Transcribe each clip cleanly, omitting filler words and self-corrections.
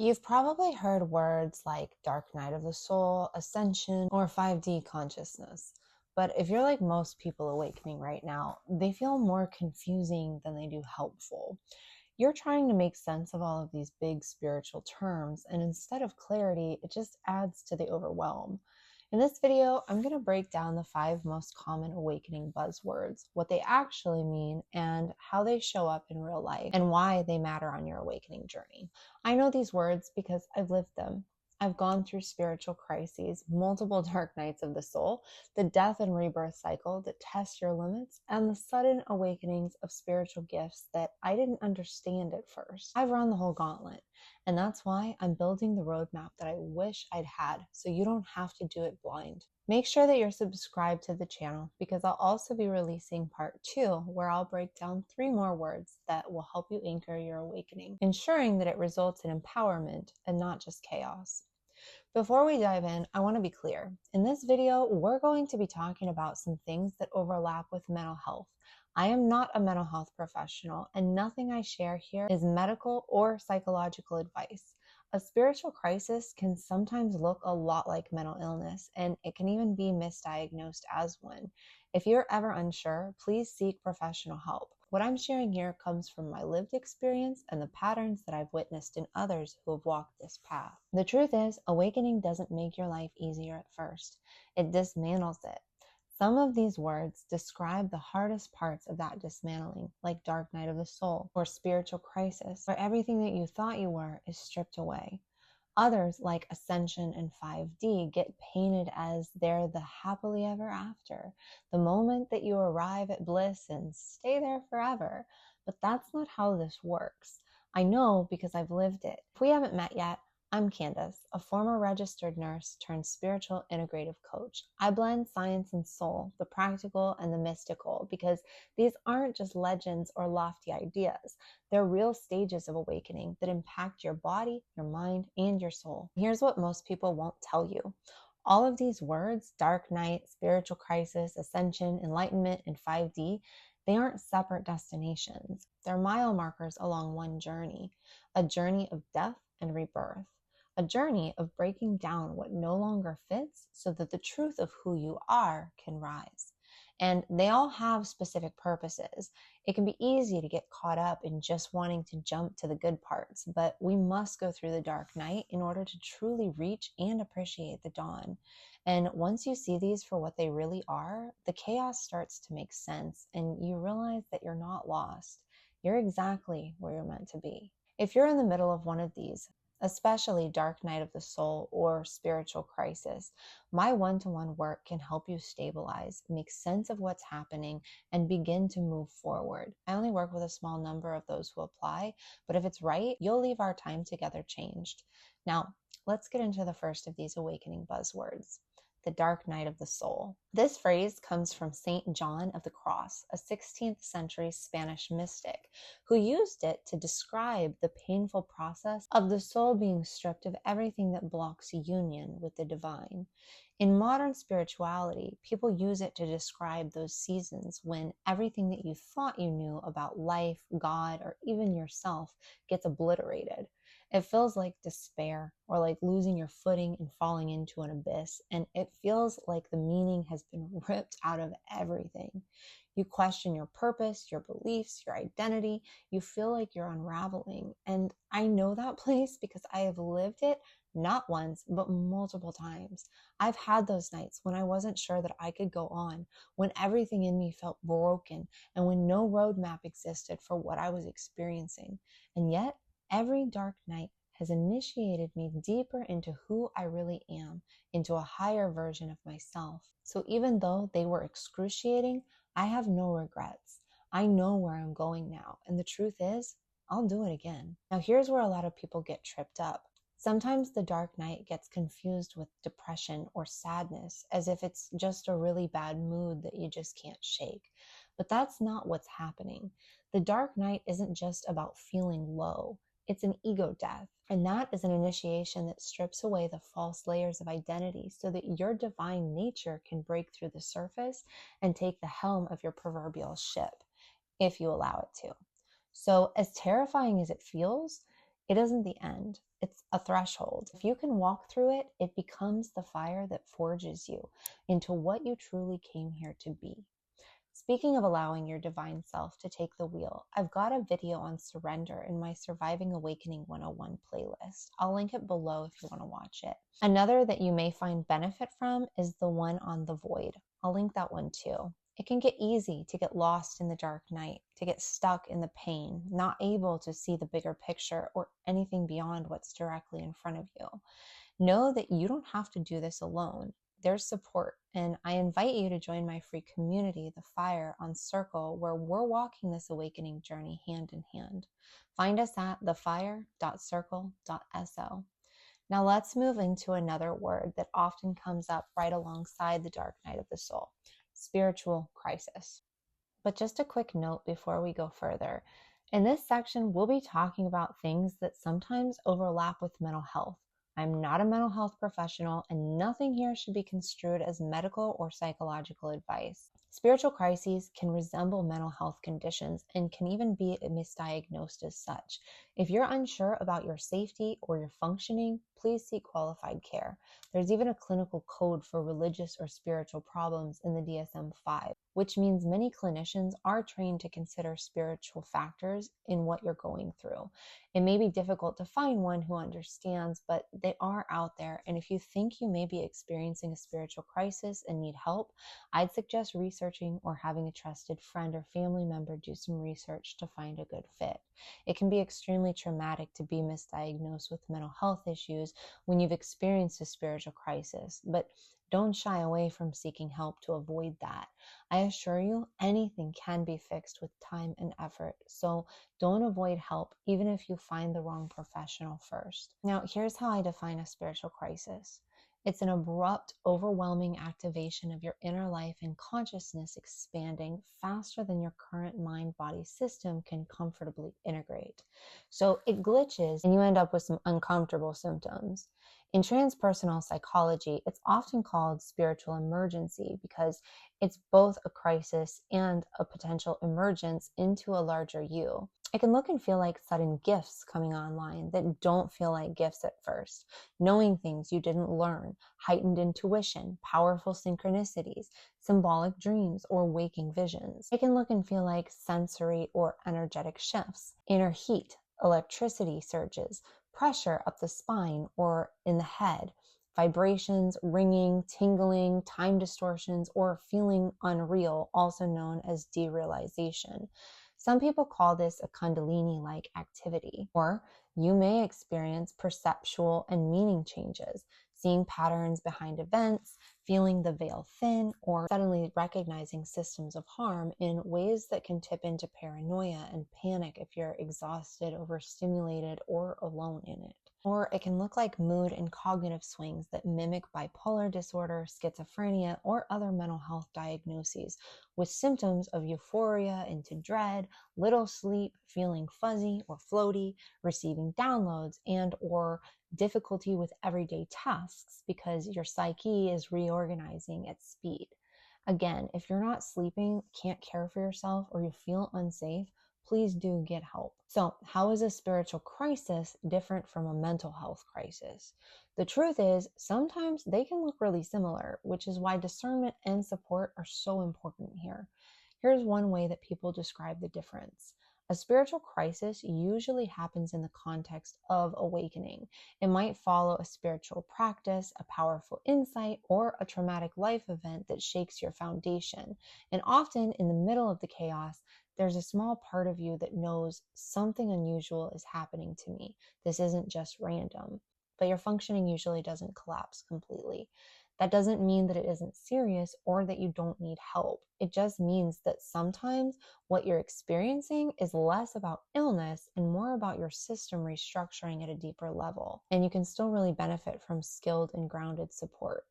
You've probably heard words like dark night of the soul, ascension, or 5D consciousness. But if you're like most people awakening right now, they feel more confusing than they do helpful. You're trying to make sense of all of these big spiritual terms, and instead of clarity, it just adds to the overwhelm. In this video, I'm going to break down the 5 most common awakening buzzwords, what they actually mean, and how they show up in real life, and why they matter on your awakening journey. I know these words because I've lived them. I've gone through spiritual crises, multiple dark nights of the soul, the death and rebirth cycle that test your limits, and the sudden awakenings of spiritual gifts that I didn't understand at first. I've run the whole gauntlet, and that's why I'm building the roadmap that I wish I'd had so you don't have to do it blind. Make sure that you're subscribed to the channel because I'll also be releasing part 2 where I'll break down 3 more words that will help you anchor your awakening, ensuring that it results in empowerment and not just chaos. Before we dive in, I want to be clear. In this video, we're going to be talking about some things that overlap with mental health. I am not a mental health professional, and nothing I share here is medical or psychological advice. A spiritual crisis can sometimes look a lot like mental illness, and it can even be misdiagnosed as one. If you're ever unsure, please seek professional help. What I'm sharing here comes from my lived experience and the patterns that I've witnessed in others who have walked this path. The truth is, awakening doesn't make your life easier at first. It dismantles it. Some of these words describe the hardest parts of that dismantling, like dark night of the soul or spiritual crisis, where everything that you thought you were is stripped away. Others, like Ascension and 5D, get painted as they're the happily ever after, the moment that you arrive at bliss and stay there forever. But that's not how this works. I know because I've lived it. If we haven't met yet, I'm Candace, a former registered nurse turned spiritual integrative coach. I blend science and soul, the practical and the mystical, because these aren't just legends or lofty ideas. They're real stages of awakening that impact your body, your mind, and your soul. Here's what most people won't tell you. All of these words, dark night, spiritual crisis, ascension, enlightenment, and 5D, they aren't separate destinations. They're mile markers along one journey, a journey of death and rebirth. A journey of breaking down what no longer fits so that the truth of who you are can rise. And they all have specific purposes. It can be easy to get caught up in just wanting to jump to the good parts, but we must go through the dark night in order to truly reach and appreciate the dawn. And once you see these for what they really are, the chaos starts to make sense and you realize that you're not lost. You're exactly where you're meant to be. If you're in the middle of one of these, especially dark night of the soul or spiritual crisis, my one-to-one work can help you stabilize, make sense of what's happening, and begin to move forward. I only work with a small number of those who apply, but if it's right, you'll leave our time together changed. Now, let's get into the first of these awakening buzzwords. The dark night of the soul. This phrase comes from Saint John of the Cross, a 16th century Spanish mystic, who used it to describe the painful process of the soul being stripped of everything that blocks union with the divine. In modern spirituality, people use it to describe those seasons when everything that you thought you knew about life, God, or even yourself gets obliterated. It feels like despair or like losing your footing and falling into an abyss, and it feels like the meaning has been ripped out of everything. You question your purpose, your beliefs, your identity. You feel like you're unraveling. And I know that place because I have lived it not once, but multiple times. I've had those nights when I wasn't sure that I could go on, when everything in me felt broken, and when no roadmap existed for what I was experiencing. And yet, every dark night has initiated me deeper into who I really am, into a higher version of myself. So even though they were excruciating, I have no regrets. I know where I'm going now, and the truth is, I'll do it again. Now here's where a lot of people get tripped up. Sometimes the dark night gets confused with depression or sadness, as if it's just a really bad mood that you just can't shake. But that's not what's happening. The dark night isn't just about feeling low. It's an ego death, and that is an initiation that strips away the false layers of identity so that your divine nature can break through the surface and take the helm of your proverbial ship, if you allow it to. So as terrifying as it feels, it isn't the end. It's a threshold. If you can walk through it, it becomes the fire that forges you into what you truly came here to be. Speaking of allowing your divine self to take the wheel, I've got a video on surrender in my Surviving Awakening 101 playlist. I'll link it below if you want to watch it. Another that you may find benefit from is the one on the void. I'll link that one too. It can get easy to get lost in the dark night, to get stuck in the pain, not able to see the bigger picture or anything beyond what's directly in front of you. Know that you don't have to do this alone. There's support, and I invite you to join my free community, The Fire, on Circle, where we're walking this awakening journey hand in hand. Find us at thefire.circle.so. Now let's move into another word that often comes up right alongside the dark night of the soul: spiritual crisis. But just a quick note before we go further. In this section, we'll be talking about things that sometimes overlap with mental health. I'm not a mental health professional, and nothing here should be construed as medical or psychological advice. Spiritual crises can resemble mental health conditions and can even be misdiagnosed as such. If you're unsure about your safety or your functioning, please seek qualified care. There's even a clinical code for religious or spiritual problems in the DSM-5, which means many clinicians are trained to consider spiritual factors in what you're going through. It may be difficult to find one who understands, but they are out there. And if you think you may be experiencing a spiritual crisis and need help, I'd suggest researching or having a trusted friend or family member do some research to find a good fit. It can be extremely traumatic to be misdiagnosed with mental health issues when you've experienced a spiritual crisis, but don't shy away from seeking help to avoid that. I assure you, anything can be fixed with time and effort, so don't avoid help even if you find the wrong professional first. Now, here's how I define a spiritual crisis. It's an abrupt, overwhelming activation of your inner life and consciousness expanding faster than your current mind-body system can comfortably integrate. So it glitches and you end up with some uncomfortable symptoms. In transpersonal psychology, it's often called spiritual emergency because it's both a crisis and a potential emergence into a larger you. It can look and feel like sudden gifts coming online that don't feel like gifts at first, knowing things you didn't learn, heightened intuition, powerful synchronicities, symbolic dreams, or waking visions. It can look and feel like sensory or energetic shifts, inner heat, electricity surges, pressure up the spine or in the head, vibrations, ringing, tingling, time distortions, or feeling unreal, also known as derealization. Some people call this a Kundalini-like activity, or you may experience perceptual and meaning changes, seeing patterns behind events, feeling the veil thin, or suddenly recognizing systems of harm in ways that can tip into paranoia and panic if you're exhausted, overstimulated, or alone in it. Or it can look like mood and cognitive swings that mimic bipolar disorder, schizophrenia, or other mental health diagnoses, with symptoms of euphoria into dread, little sleep, feeling fuzzy or floaty, receiving downloads, and or difficulty with everyday tasks because your psyche is reorganizing at speed. Again, if you're not sleeping, can't care for yourself, or you feel unsafe, please do get help. So, how is a spiritual crisis different from a mental health crisis? The truth is, sometimes they can look really similar, which is why discernment and support are so important here. Here's one way that people describe the difference. A spiritual crisis usually happens in the context of awakening. It might follow a spiritual practice, a powerful insight, or a traumatic life event that shakes your foundation. And often in the middle of the chaos, there's a small part of you that knows something unusual is happening to me. This isn't just random. But your functioning usually doesn't collapse completely. That doesn't mean that it isn't serious or that you don't need help. It just means that sometimes what you're experiencing is less about illness and more about your system restructuring at a deeper level. And you can still really benefit from skilled and grounded support.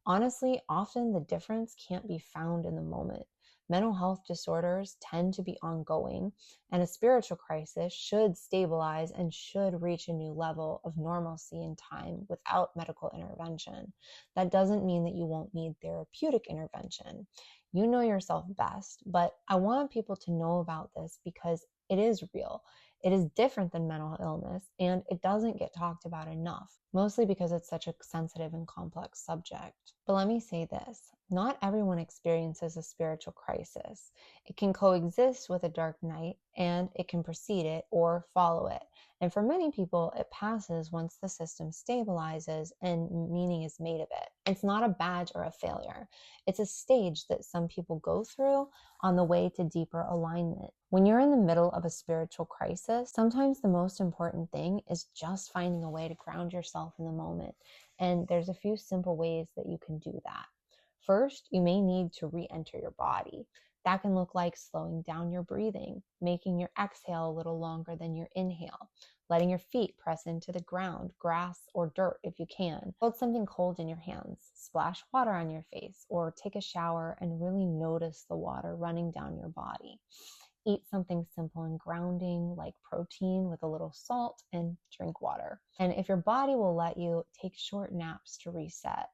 Honestly, often the difference can't be found in the moment. Mental health disorders tend to be ongoing, and a spiritual crisis should stabilize and should reach a new level of normalcy in time without medical intervention. That doesn't mean that you won't need therapeutic intervention. You know yourself best, but I want people to know about this because it is real. It is different than mental illness, and it doesn't get talked about enough, mostly because it's such a sensitive and complex subject. But let me say this, not everyone experiences a spiritual crisis. It can coexist with a dark night, and it can precede it or follow it. And for many people, it passes once the system stabilizes and meaning is made of it. It's not a badge or a failure. It's a stage that some people go through on the way to deeper alignment. When you're in the middle of a spiritual crisis, sometimes the most important thing is just finding a way to ground yourself in the moment. And there's a few simple ways that you can do that. First, you may need to re-enter your body. That can look like slowing down your breathing, making your exhale a little longer than your inhale, letting your feet press into the ground, grass or dirt if you can. Hold something cold in your hands, splash water on your face, or take a shower and really notice the water running down your body. Eat something simple and grounding like protein with a little salt, and drink water. And if your body will let you, take short naps to reset.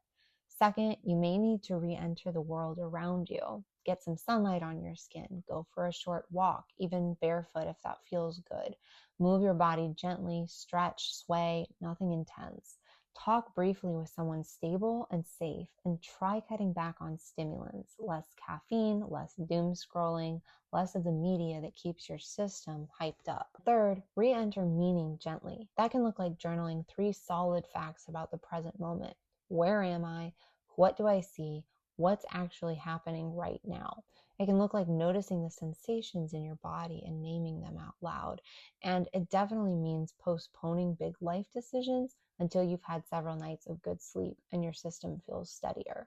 Second, you may need to re-enter the world around you. Get some sunlight on your skin. Go for a short walk, even barefoot if that feels good. Move your body gently, stretch, sway, nothing intense. Talk briefly with someone stable and safe, and try cutting back on stimulants. Less caffeine, less doom scrolling, less of the media that keeps your system hyped up. Third, re-enter meaning gently. That can look like journaling 3 solid facts about the present moment. Where am I? What do I see? What's actually happening right now? It can look like noticing the sensations in your body and naming them out loud. And it definitely means postponing big life decisions until you've had several nights of good sleep and your system feels steadier.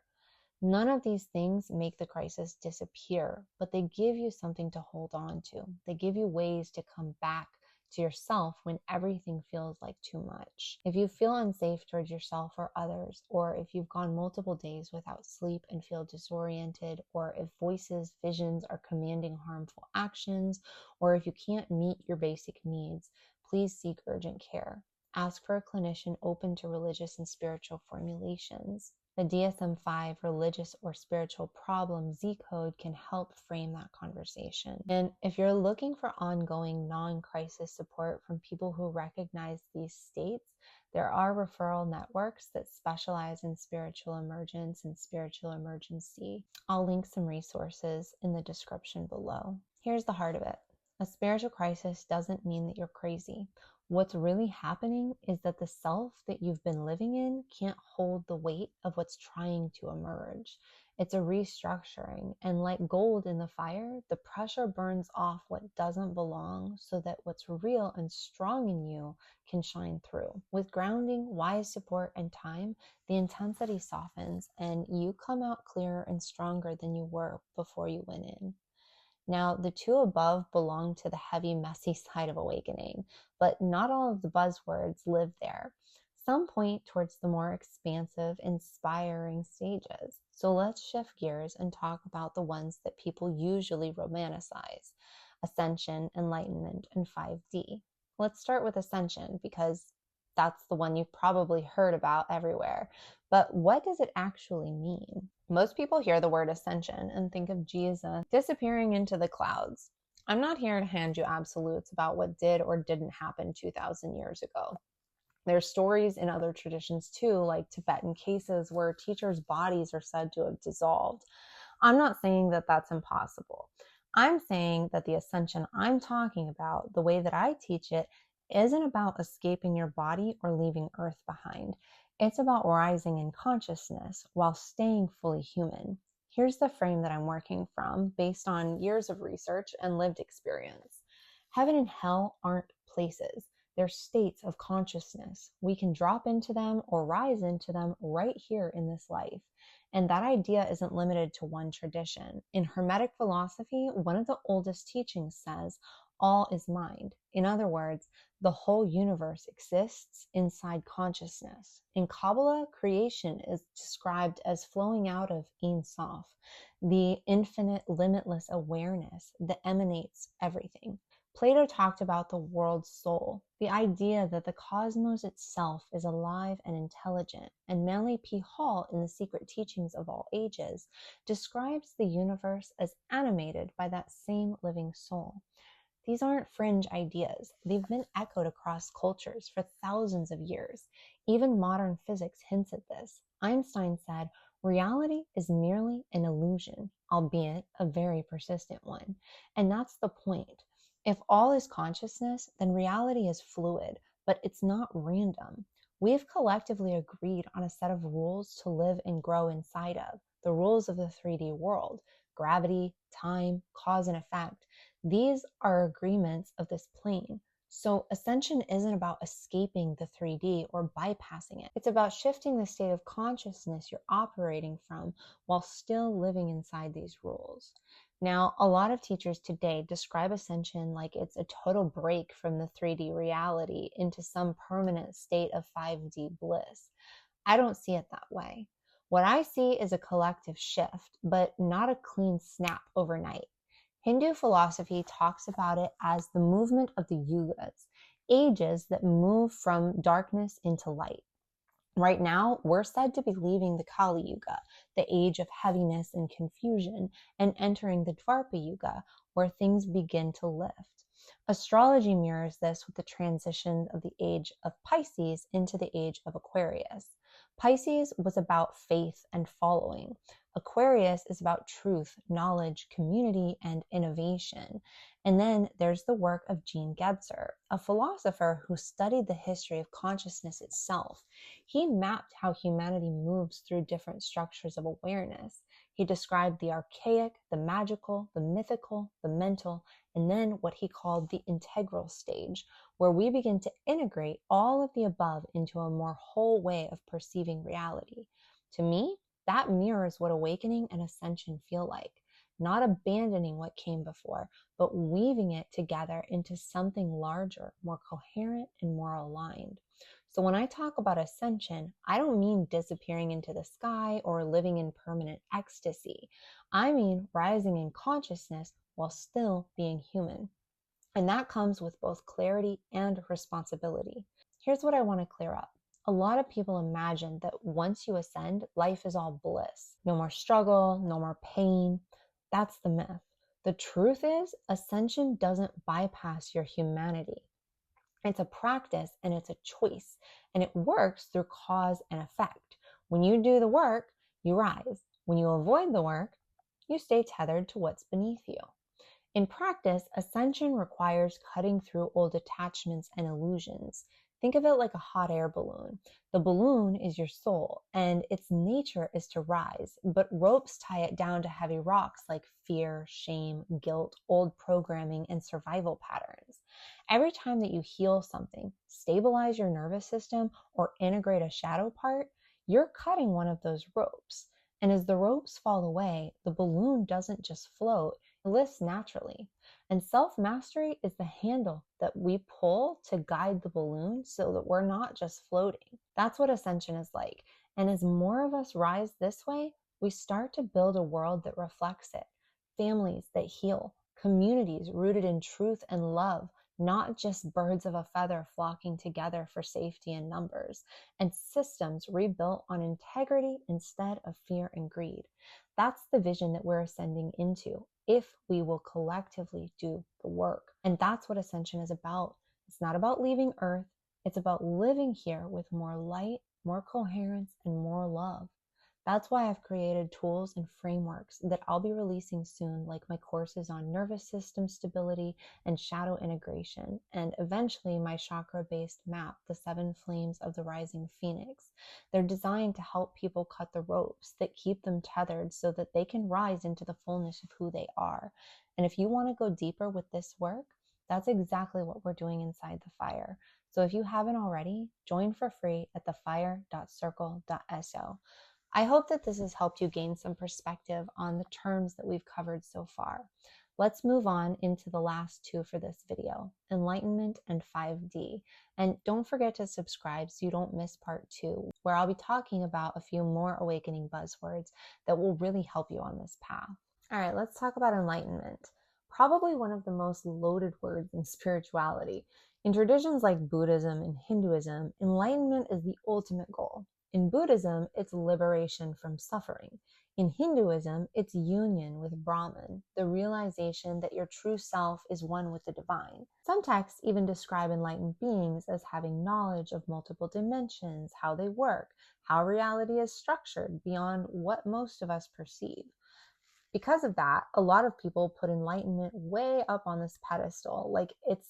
None of these things make the crisis disappear, but they give you something to hold on to. They give you ways to come back to yourself when everything feels like too much. If you feel unsafe towards yourself or others, or if you've gone multiple days without sleep and feel disoriented, or if voices, visions are commanding harmful actions, or if you can't meet your basic needs, please seek urgent care. Ask for a clinician open to religious and spiritual formulations. The DSM-5 religious or spiritual problem Z-code can help frame that conversation. And if you're looking for ongoing non-crisis support from people who recognize these states, there are referral networks that specialize in spiritual emergence and spiritual emergency. I'll link some resources in the description below. Here's the heart of it. A spiritual crisis doesn't mean that you're crazy. What's really happening is that the self that you've been living in can't hold the weight of what's trying to emerge. It's a restructuring, and like gold in the fire, the pressure burns off what doesn't belong so that what's real and strong in you can shine through. With grounding, wise support, and time, the intensity softens and you come out clearer and stronger than you were before you went in. Now, the 2 above belong to the heavy, messy side of awakening, but not all of the buzzwords live there. Some point towards the more expansive, inspiring stages. So let's shift gears and talk about the ones that people usually romanticize: Ascension, Enlightenment, and 5D. Let's start with Ascension because that's the one you've probably heard about everywhere. But what does it actually mean? Most people hear the word ascension and think of Jesus disappearing into the clouds. I'm not here to hand you absolutes about what did or didn't happen 2,000 years ago. There's stories in other traditions too, like Tibetan cases where teachers' bodies are said to have dissolved. I'm not saying that that's impossible. I'm saying that the ascension I'm talking about, the way that I teach it, isn't about escaping your body or leaving Earth behind. It's about rising in consciousness while staying fully human. Here's the frame that I'm working from based on years of research and lived experience. Heaven and hell aren't places. They're states of consciousness. We can drop into them or rise into them right here in this life. And that idea isn't limited to one tradition. In Hermetic philosophy, one of the oldest teachings says, all is mind. In other words, the whole universe exists inside consciousness. In Kabbalah, creation is described as flowing out of Ein Sof, the infinite, limitless awareness that emanates everything. Plato talked about the world's soul, the idea that the cosmos itself is alive and intelligent, and Manly P. Hall, in The Secret Teachings of All Ages, describes the universe as animated by that same living soul. These aren't fringe ideas. They've been echoed across cultures for thousands of years. Even modern physics hints at this. Einstein said, reality is merely an illusion, albeit a very persistent one. And that's the point. If all is consciousness, then reality is fluid, but it's not random. We've collectively agreed on a set of rules to live and grow inside of, the rules of the 3D world: gravity, time, cause and effect. These are agreements of this plane. So ascension isn't about escaping the 3D or bypassing it. It's about shifting the state of consciousness you're operating from while still living inside these rules. Now, a lot of teachers today describe ascension like it's a total break from the 3D reality into some permanent state of 5D bliss. I don't see it that way. What I see is a collective shift, but not a clean snap overnight. Hindu philosophy talks about it as the movement of the yugas, ages that move from darkness into light. Right now, we're said to be leaving the Kali Yuga, the age of heaviness and confusion, and entering the Dvarpa Yuga, where things begin to lift. Astrology mirrors this with the transition of the age of Pisces into the age of Aquarius. Pisces was about faith and following. Aquarius is about truth, knowledge, community, and innovation. And then there's the work of Jean Gebser, a philosopher who studied the history of consciousness itself. He mapped how humanity moves through different structures of awareness. He described the archaic, the magical, the mythical, the mental, and then what he called the integral stage, where we begin to integrate all of the above into a more whole way of perceiving reality. To me, that mirrors what awakening and ascension feel like. Not abandoning what came before, but weaving it together into something larger, more coherent, and more aligned. So when I talk about ascension, I don't mean disappearing into the sky or living in permanent ecstasy. I mean rising in consciousness while still being human. And that comes with both clarity and responsibility. Here's what I want to clear up. A lot of people imagine that once you ascend, life is all bliss. No more struggle, no more pain. That's the myth. The truth is, ascension doesn't bypass your humanity. It's a practice and it's a choice, and it works through cause and effect. When you do the work, you rise. When you avoid the work, you stay tethered to what's beneath you. In practice, ascension requires cutting through old attachments and illusions. Think of it like a hot air balloon. The balloon is your soul, and its nature is to rise, but ropes tie it down to heavy rocks like fear, shame, guilt, old programming, and survival patterns. Every time that you heal something, stabilize your nervous system, or integrate a shadow part, you're cutting one of those ropes. And as the ropes fall away, the balloon doesn't just float, it lifts naturally. And self-mastery is the handle that we pull to guide the balloon so that we're not just floating. That's what ascension is like. And as more of us rise this way, we start to build a world that reflects it. Families that heal, communities rooted in truth and love, not just birds of a feather flocking together for safety and numbers, and systems rebuilt on integrity instead of fear and greed. That's the vision that we're ascending into if we will collectively do the work. And that's what ascension is about. It's not about leaving Earth. It's about living here with more light, more coherence, and more love. That's why I've created tools and frameworks that I'll be releasing soon, like my courses on nervous system stability and shadow integration, and eventually my chakra-based map, the 7 Flames of the Rising Phoenix. They're designed to help people cut the ropes that keep them tethered so that they can rise into the fullness of who they are. And if you want to go deeper with this work, that's exactly what we're doing inside the fire. So if you haven't already, join for free at thefire.circle.so. I hope that this has helped you gain some perspective on the terms that we've covered so far. Let's move on into the last 2 for this video, Enlightenment and 5D. And don't forget to subscribe so you don't miss part 2, where I'll be talking about a few more awakening buzzwords that will really help you on this path. All right, let's talk about enlightenment. Probably one of the most loaded words in spirituality. In traditions like Buddhism and Hinduism, enlightenment is the ultimate goal. In Buddhism, it's liberation from suffering. In Hinduism, it's union with Brahman, the realization that your true self is one with the divine. Some texts even describe enlightened beings as having knowledge of multiple dimensions, how they work, how reality is structured beyond what most of us perceive. Because of that, a lot of people put enlightenment way up on this pedestal, like it's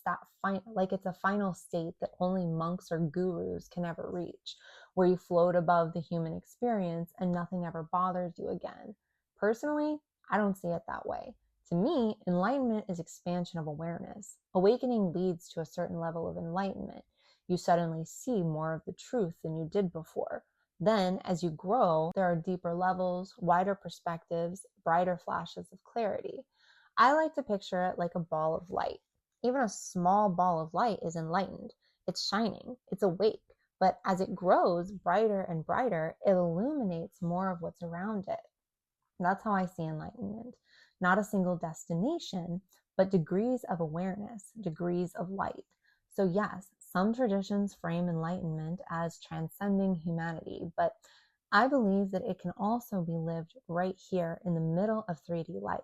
a final state that only monks or gurus can ever reach, where you float above the human experience and nothing ever bothers you again. Personally, I don't see it that way. To me, enlightenment is expansion of awareness. Awakening leads to a certain level of enlightenment. You suddenly see more of the truth than you did before. Then, as you grow, there are deeper levels, wider perspectives, brighter flashes of clarity. I like to picture it like a ball of light. Even a small ball of light is enlightened. It's shining, it's awake, but as it grows brighter and brighter, it illuminates more of what's around it. That's how I see enlightenment. Not a single destination, but degrees of awareness, degrees of light. So yes, some traditions frame enlightenment as transcending humanity, but I believe that it can also be lived right here in the middle of 3D life.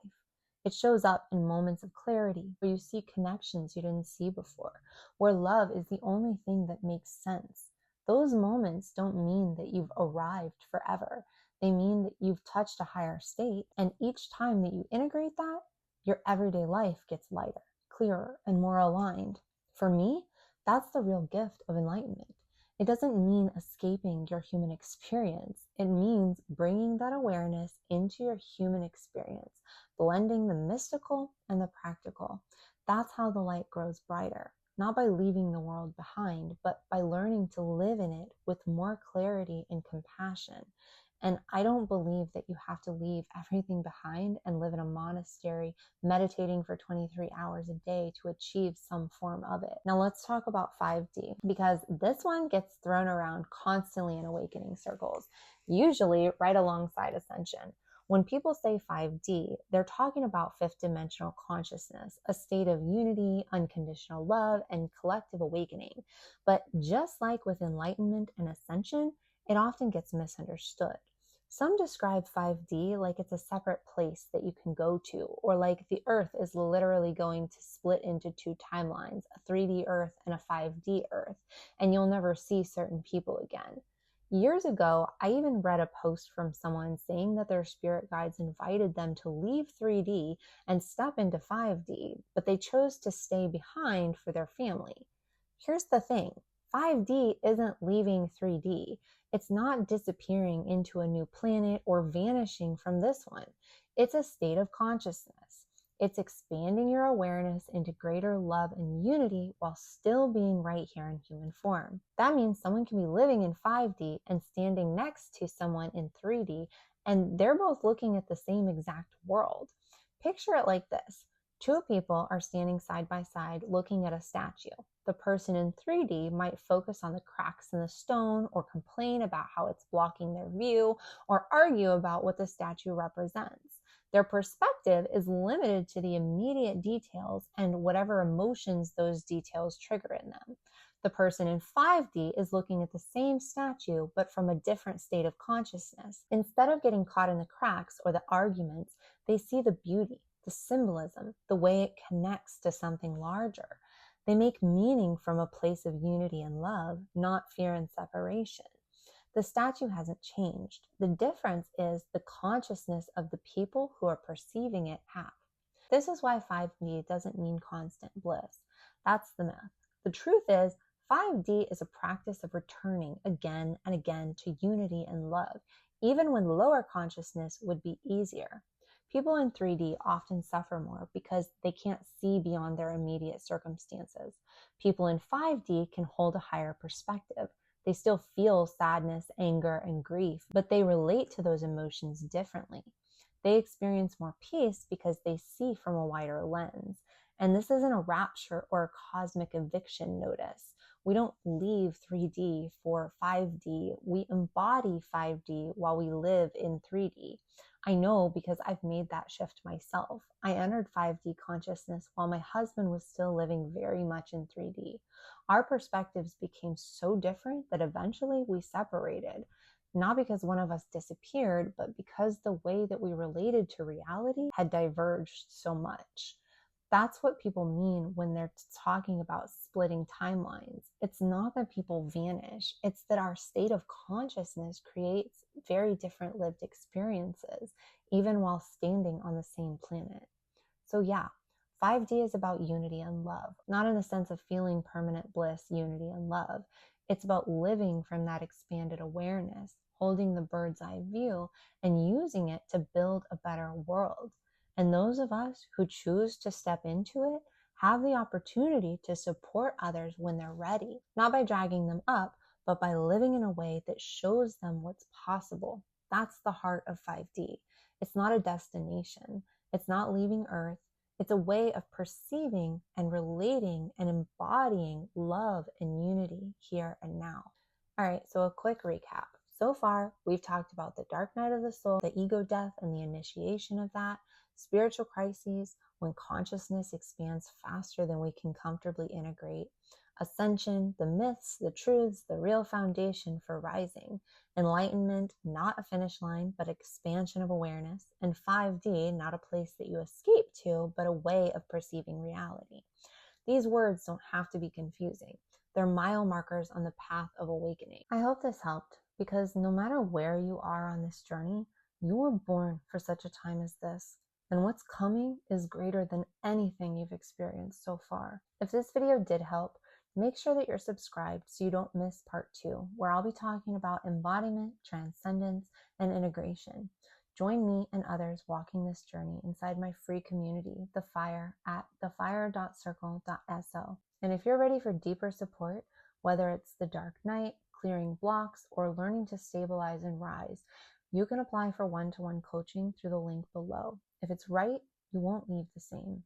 It shows up in moments of clarity where you see connections you didn't see before, where love is the only thing that makes sense. Those moments don't mean that you've arrived forever. They mean that you've touched a higher state, and each time that you integrate that, your everyday life gets lighter, clearer, and more aligned. For me, that's the real gift of enlightenment. It doesn't mean escaping your human experience. It means bringing that awareness into your human experience, blending the mystical and the practical. That's how the light grows brighter, not by leaving the world behind, but by learning to live in it with more clarity and compassion. And I don't believe that you have to leave everything behind and live in a monastery meditating for 23 hours a day to achieve some form of it. Now let's talk about 5D, because this one gets thrown around constantly in awakening circles, usually right alongside Ascension. When people say 5D, they're talking about fifth dimensional consciousness, a state of unity, unconditional love, and collective awakening. But just like with enlightenment and ascension, it often gets misunderstood. Some describe 5D like it's a separate place that you can go to, or like the Earth is literally going to split into two timelines, a 3D Earth and a 5D Earth, and you'll never see certain people again. Years ago, I even read a post from someone saying that their spirit guides invited them to leave 3D and step into 5D, but they chose to stay behind for their family. Here's the thing. 5D isn't leaving 3D. It's not disappearing into a new planet or vanishing from this one. It's a state of consciousness. It's expanding your awareness into greater love and unity while still being right here in human form. That means someone can be living in 5D and standing next to someone in 3D, and they're both looking at the same exact world. Picture it like this. Two people are standing side by side looking at a statue. The person in 3D might focus on the cracks in the stone or complain about how it's blocking their view or argue about what the statue represents. Their perspective is limited to the immediate details and whatever emotions those details trigger in them. The person in 5D is looking at the same statue, but from a different state of consciousness. Instead of getting caught in the cracks or the arguments, they see the beauty, the symbolism, the way it connects to something larger. They make meaning from a place of unity and love, not fear and separation. The statue hasn't changed. The difference is the consciousness of the people who are perceiving it have. This is why 5D doesn't mean constant bliss. That's the myth. The truth is, 5D is a practice of returning again and again to unity and love, even when lower consciousness would be easier. People in 3D often suffer more because they can't see beyond their immediate circumstances. People in 5D can hold a higher perspective. They still feel sadness, anger, and grief, but they relate to those emotions differently. They experience more peace because they see from a wider lens. And this isn't a rapture or a cosmic eviction notice. We don't leave 3D for 5D. We embody 5D while we live in 3D. I know because I've made that shift myself. I entered 5D consciousness while my husband was still living very much in 3D. Our perspectives became so different that eventually we separated. Not because one of us disappeared, but because the way that we related to reality had diverged so much. That's what people mean when they're talking about splitting timelines. It's not that people vanish, it's that our state of consciousness creates very different lived experiences, even while standing on the same planet. So, yeah, 5D is about unity and love, not in the sense of feeling permanent bliss, unity, and love. It's about living from that expanded awareness, holding the bird's eye view, and using it to build a better world. And those of us who choose to step into it have the opportunity to support others when they're ready, not by dragging them up, but by living in a way that shows them what's possible. That's the heart of 5D. It's not a destination. It's not leaving Earth. It's a way of perceiving and relating and embodying love and unity here and now. All right, so a quick recap. So far, we've talked about the dark night of the soul, the ego death and the initiation of that, spiritual crises, when consciousness expands faster than we can comfortably integrate, ascension, the myths, the truths, the real foundation for rising, enlightenment, not a finish line, but expansion of awareness, and 5D, not a place that you escape to, but a way of perceiving reality. These words don't have to be confusing. They're mile markers on the path of awakening. I hope this helped, because no matter where you are on this journey, you were born for such a time as this. And what's coming is greater than anything you've experienced so far. If this video did help, make sure that you're subscribed so you don't miss part 2, where I'll be talking about embodiment, transcendence, and integration. Join me and others walking this journey inside my free community, The Fire, at thefire.circle.so. And if you're ready for deeper support, whether it's the dark night, clearing blocks, or learning to stabilize and rise, you can apply for one-to-one coaching through the link below. If it's right, you won't leave the same.